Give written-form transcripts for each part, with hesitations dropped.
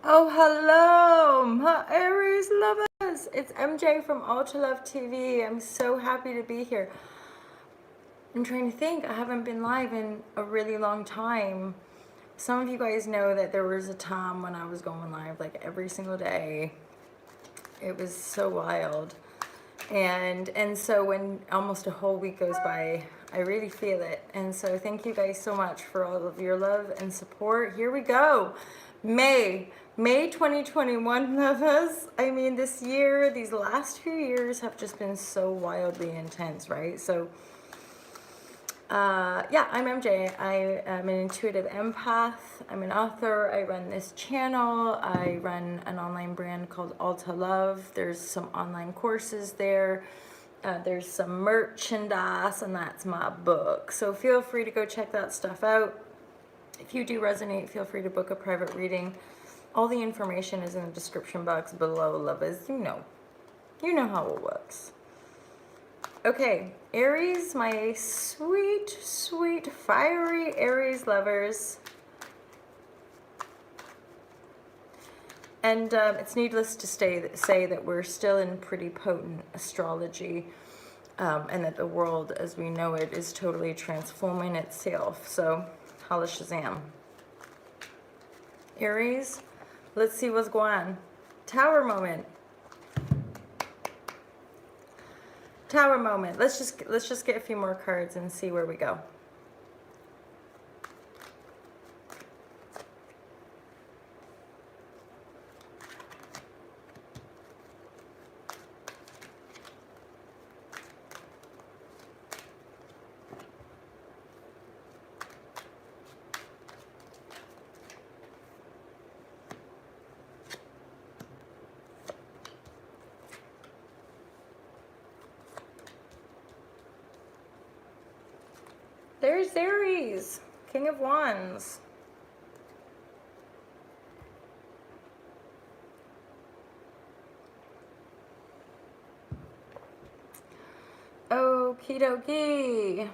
Oh, hello, my Aries lovers. It's MJ from Ultra Love TV. I'm so happy to be here. I'm trying to think. I haven't been live in a really long time. Some of you guys know that there was a time when I was going live like every single day. It was so wild. And so when almost a whole week goes by, I really feel it. And so thank you guys so much for all of your love and support. Here we go. May 2021, lovers. I mean, this year, these last few years have just been so wildly intense, right? So yeah, I'm MJ. I am an intuitive empath. I'm an author. I run this channel. I run an online brand called Ultra Love. There's some online courses there. There's some merchandise, and that's my book. So feel free to go check that stuff out. If you do resonate, feel free to book a private reading. All the information is in the description box below, lovers. You know how it works. Okay, Aries, my sweet, sweet, fiery Aries lovers. And it's needless to say that we're still in pretty potent astrology, and that the world as we know it is totally transforming itself. So, holla Shazam. Aries, let's see what's going on. Tower moment. Tower moment. Let's just get a few more cards and see where we go. There's Aries, King of Wands. Okie dokie.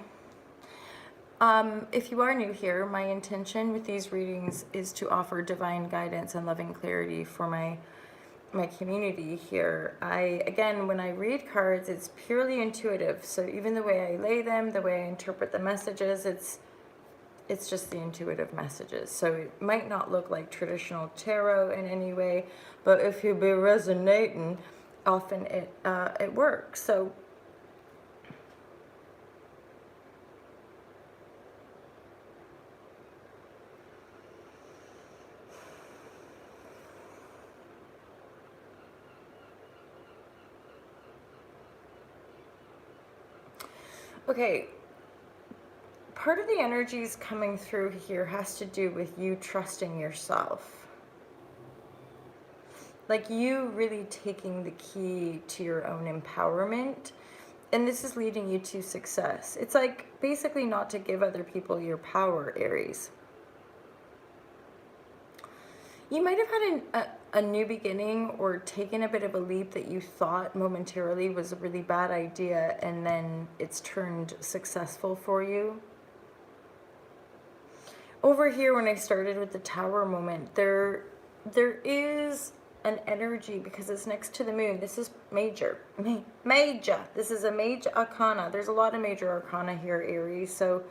If you are new here, my intention with these readings is to offer divine guidance and loving clarity for my community here. Again, when I read cards, it's purely intuitive. So even the way I lay them, the way I interpret the messages, it's just the intuitive messages. So it might not look like traditional tarot in any way, but if you be resonating, often it works. So okay, part of the energies coming through here has to do with you trusting yourself. Like you really taking the key to your own empowerment. And this is leading you to success. It's like basically not to give other people your power, Aries. You might have had a new beginning or taken a bit of a leap that you thought momentarily was a really bad idea, and then it's turned successful for you. Over here, when I started with the Tower moment, there is an energy because it's next to the moon. This is major. This is a major arcana. There's a lot of major arcana here, Aries. So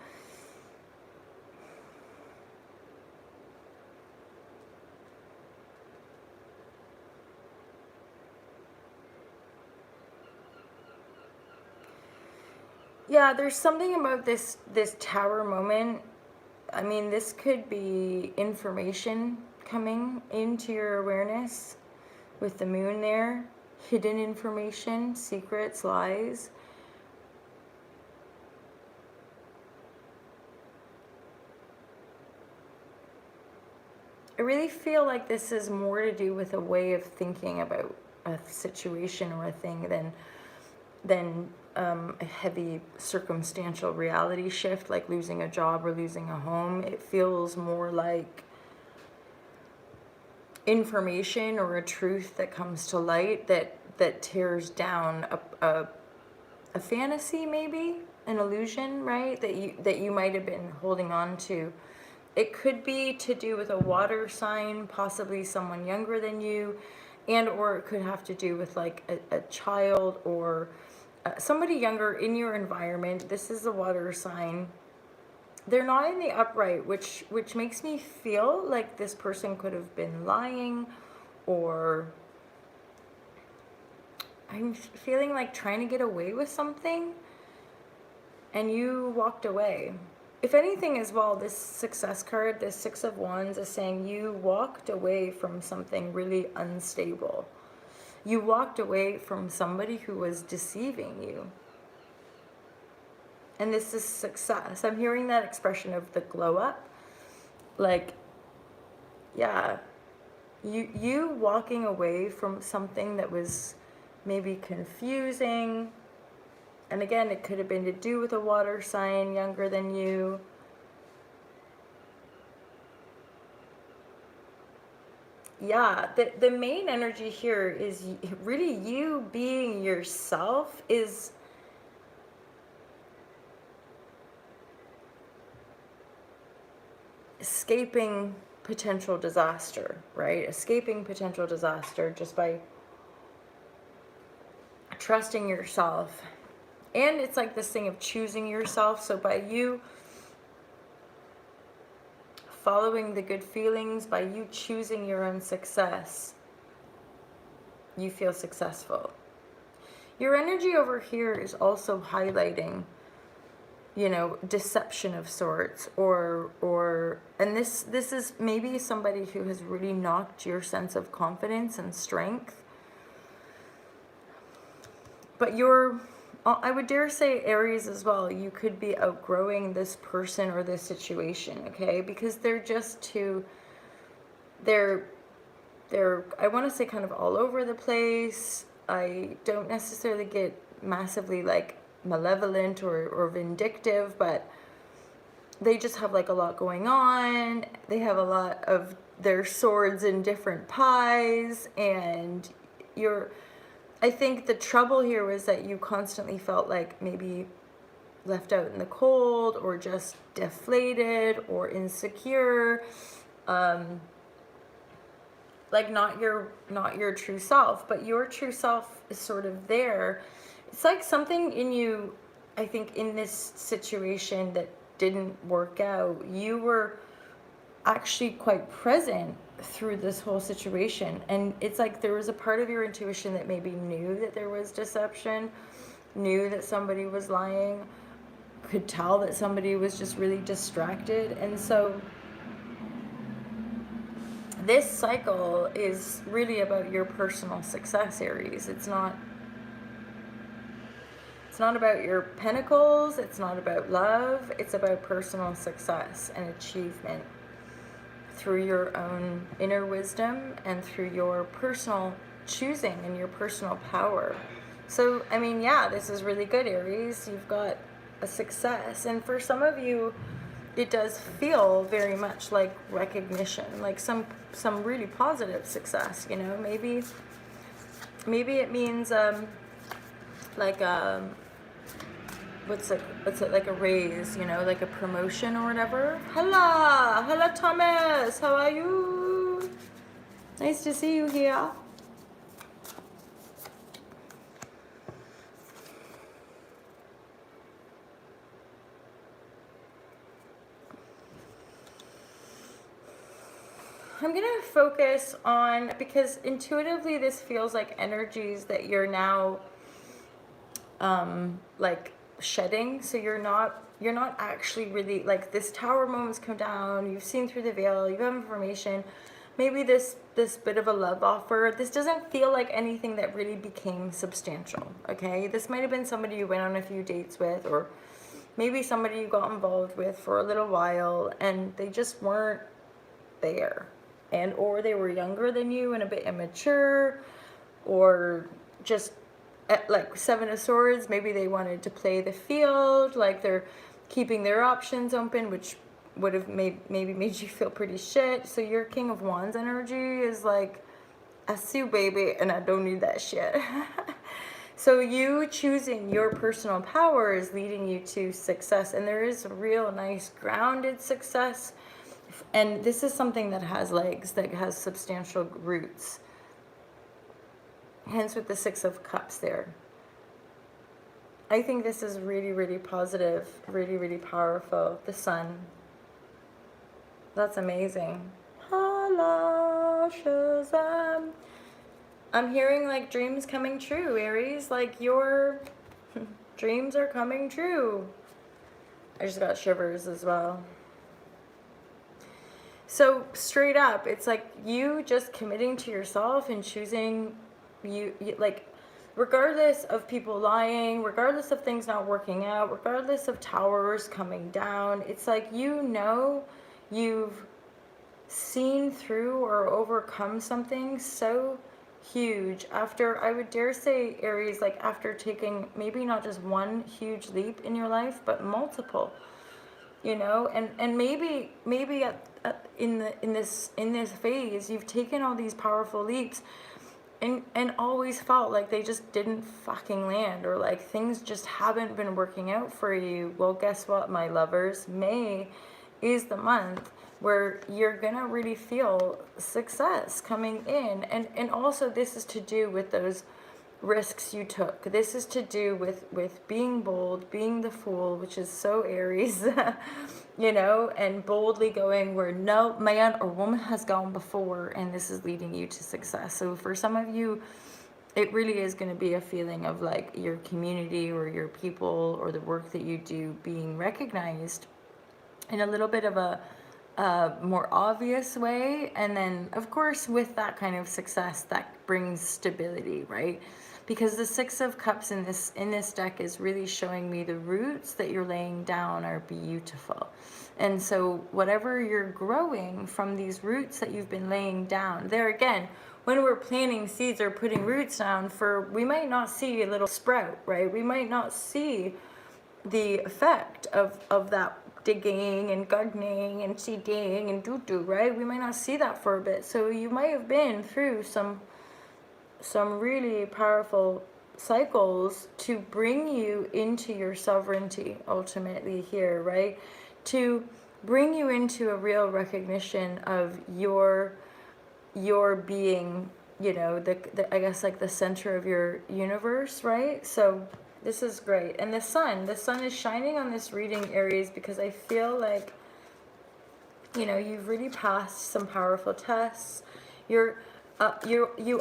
yeah, there's something about this Tower moment. I mean, this could be information coming into your awareness with the moon there. Hidden information, secrets, lies. I really feel like this is more to do with a way of thinking about a situation or a thing than a heavy circumstantial reality shift, like losing a job or losing a home. It feels more like information or a truth that comes to light that tears down a fantasy, maybe an illusion, right, that you might have been holding on to it could be to do with a water sign, possibly someone younger than you, and or it could have to do with like a child or somebody younger in your environment. This is a water sign. They're not in the upright, which makes me feel like this person could have been lying, or I'm feeling like trying to get away with something and you walked away. If anything as well, this success card, this 6 of Wands, is saying you walked away from something really unstable. You walked away from somebody who was deceiving you. And this is success. I'm hearing that expression of the glow up. Like, yeah, you walking away from something that was maybe confusing. And again, it could have been to do with a water sign younger than you. Yeah, the main energy here is really you being yourself, is escaping potential disaster, right? Escaping potential disaster just by trusting yourself. And it's like this thing of choosing yourself. So by you following the good feelings, by you choosing your own success, you feel successful. Your energy over here is also highlighting, you know, deception of sorts, and this is maybe somebody who has really knocked your sense of confidence and strength. But I would dare say, Aries as well, you could be outgrowing this person or this situation, okay? Because they're just too, they're I want to say kind of all over the place. I don't necessarily get massively like malevolent or vindictive, but they just have like a lot going on. They have a lot of their swords in different pies, and I think the trouble here was that you constantly felt like maybe left out in the cold, or just deflated or insecure, like not your true self. But your true self is sort of there. It's like something in you, I think, in this situation that didn't work out, you were actually quite present through this whole situation. And it's like there was a part of your intuition that maybe knew that there was deception, knew that somebody was lying, could tell that somebody was just really distracted. And so this cycle is really about your personal success, Aries. It's not about your pentacles. It's not about love. It's about personal success and achievement through your own inner wisdom and through your personal choosing and your personal power. So, I mean, yeah, this is really good, Aries. You've got a success. And for some of you, it does feel very much like recognition, like some really positive success, you know. Maybe it means what's it, like a raise, you know, like a promotion or whatever. Hello Thomas, how are you? Nice to see you here. I'm going to focus on, because intuitively this feels like energies that you're now like shedding. So you're not actually really, like, this tower moment's come down, you've seen through the veil, you have information, maybe this bit of a love offer, this doesn't feel like anything that really became substantial, okay? This might have been somebody you went on a few dates with, or maybe somebody you got involved with for a little while and they just weren't there, and or they were younger than you and a bit immature, or just at like 7 of Swords, maybe they wanted to play the field, like they're keeping their options open, which would have maybe made you feel pretty shit. So your King of Wands energy is like, I see you, baby, and I don't need that shit. So you choosing your personal power is leading you to success, and there is a real nice grounded success And this is something that has legs, that has substantial roots. Hence with the Six of Cups there. I think this is really, really positive, really, really powerful. The Sun. That's amazing. Hala Shazam. I'm hearing like dreams coming true, Aries. Like your dreams are coming true. I just got shivers as well. So straight up, it's like you just committing to yourself and choosing you like, regardless of people lying, regardless of things not working out, regardless of towers coming down, it's like, you know, you've seen through or overcome something so huge after, I would dare say, Aries, like after taking maybe not just one huge leap in your life, but multiple, you know, and maybe in this phase you've taken all these powerful leaps and always felt like they just didn't fucking land, or like things just haven't been working out for you. Well, guess what, my lovers? May is the month where you're gonna really feel success coming in. And also this is to do with those risks you took. This is to do with being bold, being the fool, which is so Aries, you know, and boldly going where no man or woman has gone before, and this is leading you to success. So for some of you, it really is going to be a feeling of like your community or your people or the work that you do being recognized in a little bit of a more obvious way. And then of course with that kind of success, that brings stability, right? Because the Six of Cups in this deck is really showing me the roots that you're laying down are beautiful. And so whatever you're growing from these roots that you've been laying down, there again, when we're planting seeds or putting roots down, we might not see a little sprout, right? We might not see the effect of that digging and gardening and seeding and doo-doo, right? We might not see that for a bit. So you might have been through some really powerful cycles to bring you into your sovereignty ultimately here, right? To bring you into a real recognition of your being, you know, the I guess like the center of your universe, right? So this is great. And the sun is shining on this reading, Aries, because I feel like, you know, you've really passed some powerful tests. You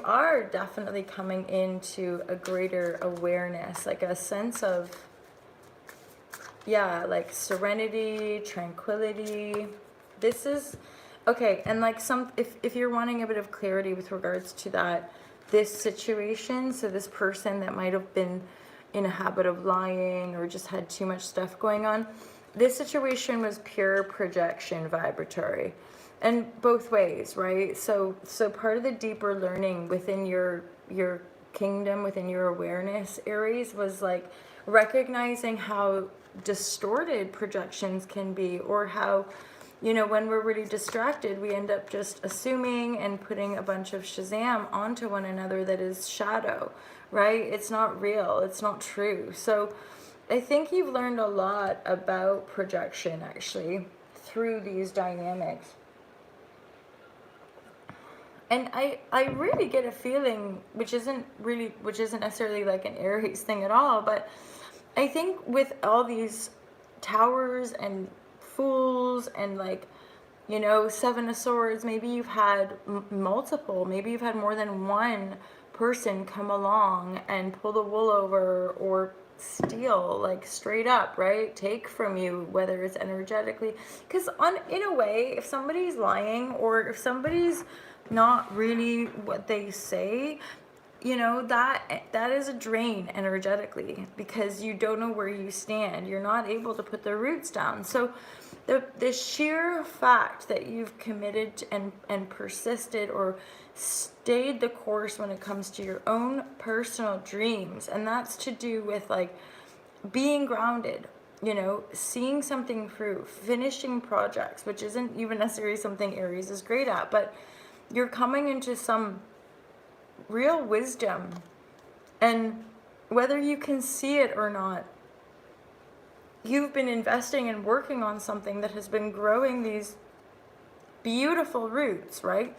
are definitely coming into a greater awareness, like a sense of, yeah, like serenity, tranquility. This is okay. And like if you're wanting a bit of clarity with regards to this situation, so this person that might have been in a habit of lying or just had too much stuff going on, this situation was pure projection vibratory. And both ways, right? So part of the deeper learning within your kingdom, within your awareness, Aries, was like recognizing how distorted projections can be, or how, you know, when we're really distracted, we end up just assuming and putting a bunch of Shazam onto one another that is shadow, right? It's not real, it's not true. So I think you've learned a lot about projection actually through these dynamics. And I really get a feeling, which isn't necessarily like an Aries thing at all, but I think with all these towers and fools and like, you know, Seven of Swords, maybe you've had multiple, maybe you've had more than one person come along and pull the wool over or steal, like straight up, right? Take from you, whether it's energetically. Because in a way, if somebody's lying or if somebody's not really what they say, you know, that is a drain energetically, because you don't know where you stand. You're not able to put the roots down. So the sheer fact that you've committed and persisted or stayed the course when it comes to your own personal dreams, and that's to do with like being grounded, you know, seeing something through, finishing projects, which isn't even necessarily something Aries is great at, but you're coming into some real wisdom. And whether you can see it or not, you've been investing and working on something that has been growing these beautiful roots, right?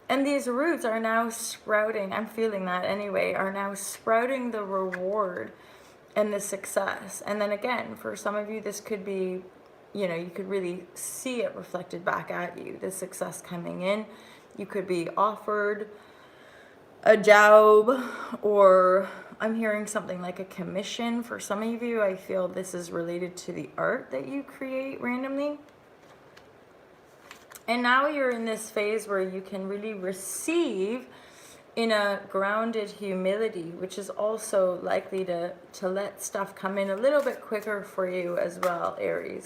And these roots are now sprouting, I'm feeling that anyway, are now sprouting the reward and the success. And then again, for some of you, this could be, you know, you could really see it reflected back at you, the success coming in. You could be offered a job, or I'm hearing something like a commission. For some of you, I feel this is related to the art that you create randomly. And now you're in this phase where you can really receive in a grounded humility, which is also likely to let stuff come in a little bit quicker for you as well, Aries.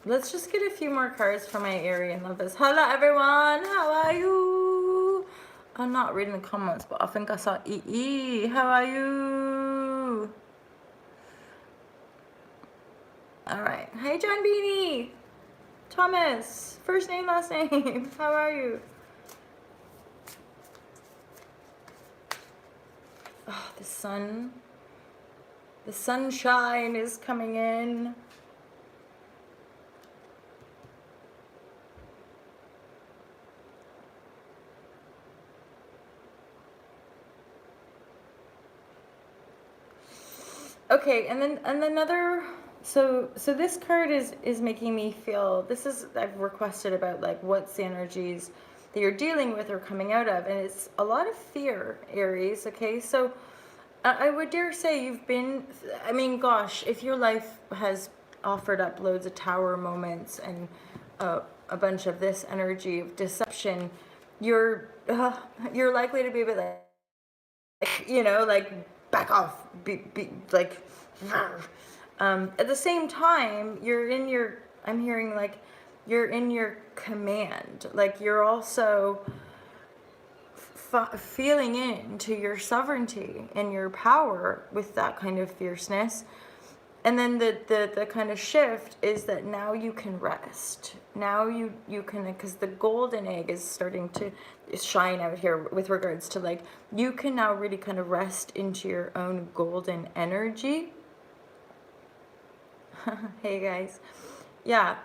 Let's just get a few more cards for my Arian lovers. Hello, everyone. How are you? I'm not reading the comments, but I think I saw EE. How are you? All right. Hey, John Beanie. Thomas. First name, last name. How are you? Oh, the sun. The sunshine is coming in. Okay, and then another, so this card is making me feel, this is, I've requested about like what's the energies that you're dealing with or coming out of, and it's a lot of fear, Aries. Okay, so I would dare say you've been, I mean, gosh, if your life has offered up loads of tower moments and a bunch of this energy of deception, you're likely to be a bit like, you know, like, back off, be like, at the same time, you're in your, I'm hearing like, you're in your command, like you're also feeling into your sovereignty and your power with that kind of fierceness. And then the kind of shift is that now you can rest. Now you can, because the golden egg is starting to shine out here with regards to like, you can now really kind of rest into your own golden energy. Hey guys. Yeah.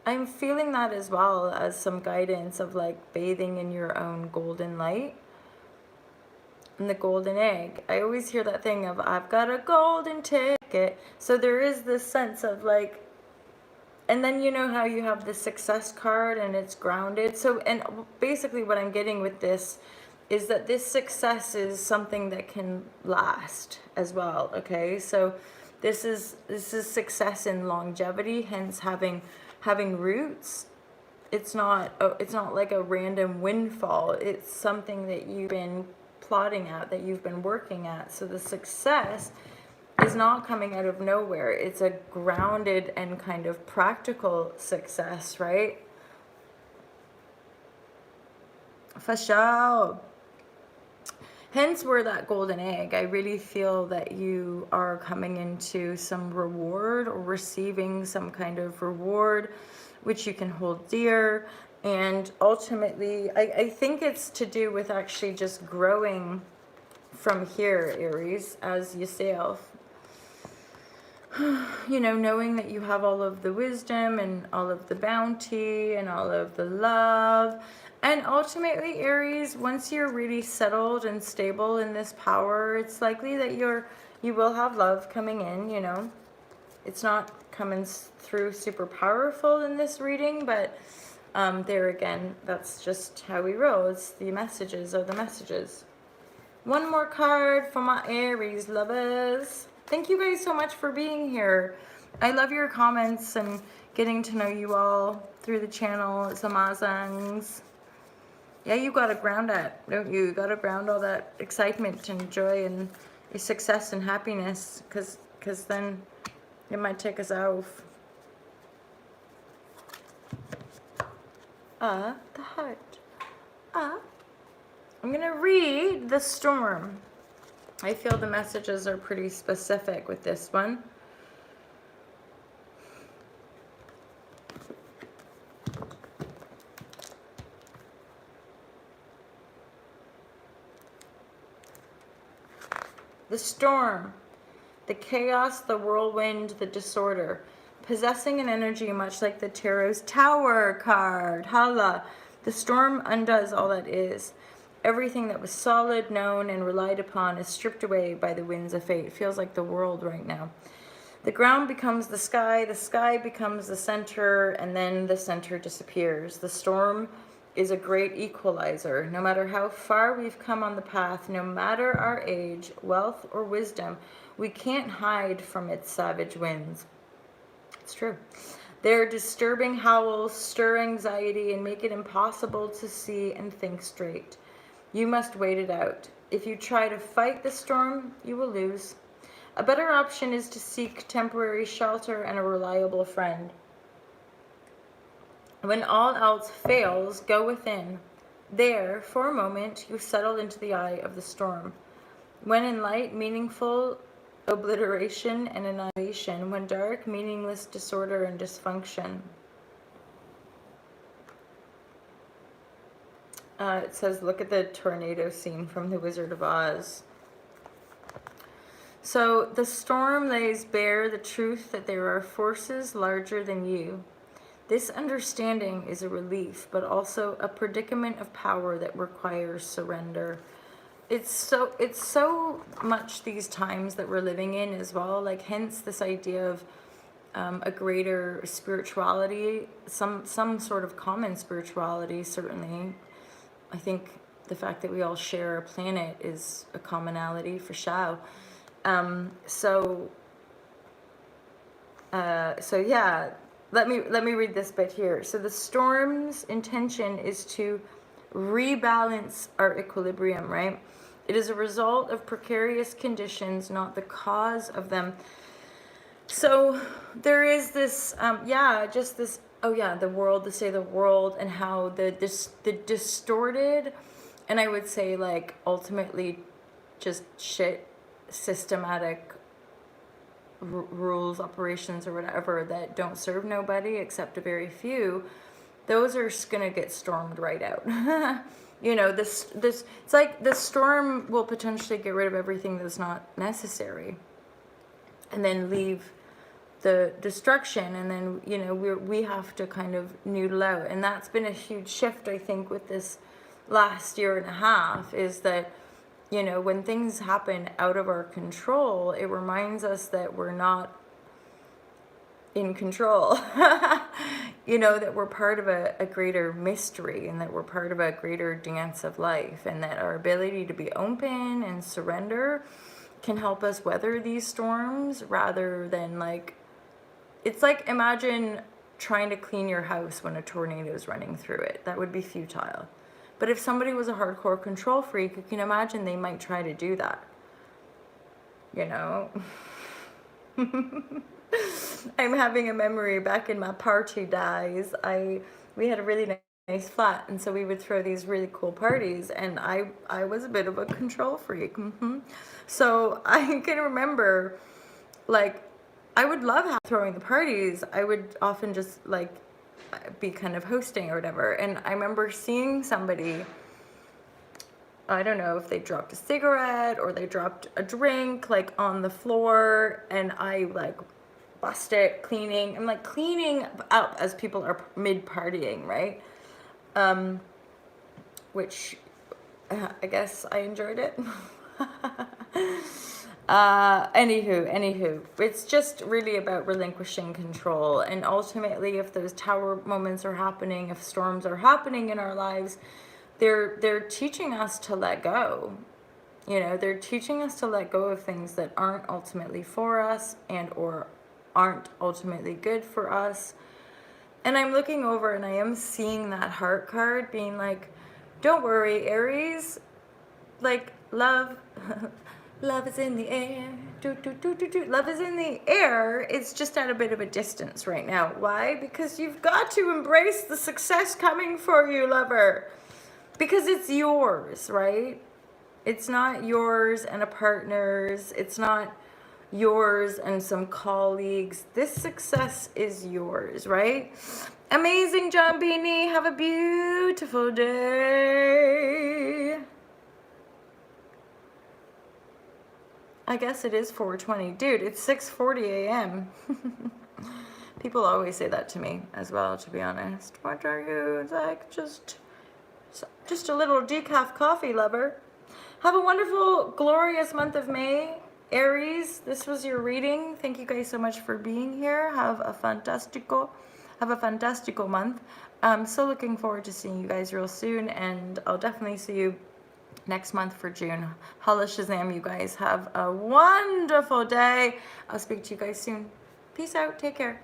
I'm feeling that as well as some guidance of like bathing in your own golden light. And the golden egg. I always hear that thing of, I've got a golden ticket. So there is this sense of like, and then you know how you have the success card and it's grounded. So, and basically what I'm getting with this is that this success is something that can last as well. Okay. So this is success in longevity, hence having roots. It's not like a random windfall. It's something that you've been plotting at, that you've been working at. So the success is not coming out of nowhere. It's a grounded and kind of practical success, right? For sure. Hence, we're that golden egg. I really feel that you are coming into some reward or receiving some kind of reward, which you can hold dear. And ultimately, I think it's to do with actually just growing from here, Aries, as yourself. You know, knowing that you have all of the wisdom and all of the bounty and all of the love. And ultimately, Aries, once you're really settled and stable in this power, it's likely that you will have love coming in, you know. It's not coming through super powerful in this reading, but there again, that's just how we roll. It's the messages are the messages. One more card for my Aries lovers. Thank you guys so much for being here. I love your comments and getting to know you all through the channel. It's amazing. Yeah, you gotta ground that, don't you? You gotta ground all that excitement and joy and success and happiness, because then it might take us off. The heart. I'm gonna read the storm. I feel the messages are pretty specific with this one. The storm, the chaos, the whirlwind, the disorder. possessing an energy much like the tarot's Tower card. Hala. The storm undoes all that is. Everything that was solid, known, and relied upon is stripped away by the winds of fate. It feels like the world right now. The ground becomes the sky becomes the center, and then the center disappears. The storm is a great equalizer. No matter how far we've come on the path, no matter our age, wealth, or wisdom, we can't hide from its savage winds. It's true. Their disturbing howls stir anxiety and make it impossible to see and think straight. You must wait it out. If you try to fight the storm, you will lose. A better option is to seek temporary shelter and a reliable friend. When all else fails, go within. There, for a moment, you settle into the eye of the storm. When in light, meaningful obliteration and annihilation. When dark, meaningless disorder and dysfunction. It says, look at the tornado scene from The Wizard of Oz. So the storm lays bare the truth that there are forces larger than you. This understanding is a relief, but also a predicament of power that requires surrender. It's so much these times that we're living in as well, like hence this idea of a greater spirituality, some sort of common spirituality, certainly. I think the fact that we all share a planet is a commonality for sure. So yeah, let me read this bit here. So the storm's intention is to rebalance our equilibrium, right? It is a result of precarious conditions, not the cause of them. So there is this, just this, the world, to say the world, and how the distorted, and I would say like ultimately just shit, systematic rules, operations, or whatever that don't serve nobody except a very few, those are gonna get stormed right out. You know, this it's like the storm will potentially get rid of everything that's not necessary, and then leave the destruction, and then, you know, we have to kind of noodle out. And that's been a huge shift, I think, with this last year and a half, is that, you know, when things happen out of our control, it reminds us that we're not in control. You know, that we're part of a greater mystery, and that we're part of a greater dance of life, and that our ability to be open and surrender can help us weather these storms, rather than like, it's like, imagine trying to clean your house when a tornado is running through it. That would be futile. But if somebody was a hardcore control freak, you can imagine they might try to do that. You know? I'm having a memory back in my party days. We had a really nice flat, and so we would throw these really cool parties, and I was a bit of a control freak. So I can remember, like, I would love throwing the parties. I would often just like be kind of hosting or whatever. And I remember seeing somebody, I don't know if they dropped a cigarette or they dropped a drink like on the floor, and I like bust it cleaning. I'm like cleaning up as people are mid partying, right? Which I guess I enjoyed it. Anywho, it's just really about relinquishing control. And ultimately, if those tower moments are happening, if storms are happening in our lives, they're teaching us to let go. You know, they're teaching us to let go of things that aren't ultimately for us, and or aren't ultimately good for us. And I'm looking over and I am seeing that heart card being like, don't worry, Aries, like love love is in the air. Love is in the air. It's just at a bit of a distance right now. Why? Because you've got to embrace the success coming for you, lover. Because it's yours, right? It's not yours and a partner's. It's not yours and some colleagues. This success is yours, right? Amazing, John Beanie. Have a beautiful day. I guess it is 4:20. Dude, it's 6:40 a.m. People always say that to me as well, to be honest. What are you? It's like, just a little decaf coffee lover. Have a wonderful, glorious month of May. Aries, this was your reading. Thank you guys so much for being here. Have a fantastical month. I'm so looking forward to seeing you guys real soon, and I'll definitely see you next month for June. Holla Shazam, you guys. Have a wonderful day. I'll speak to you guys soon. Peace out. Take care.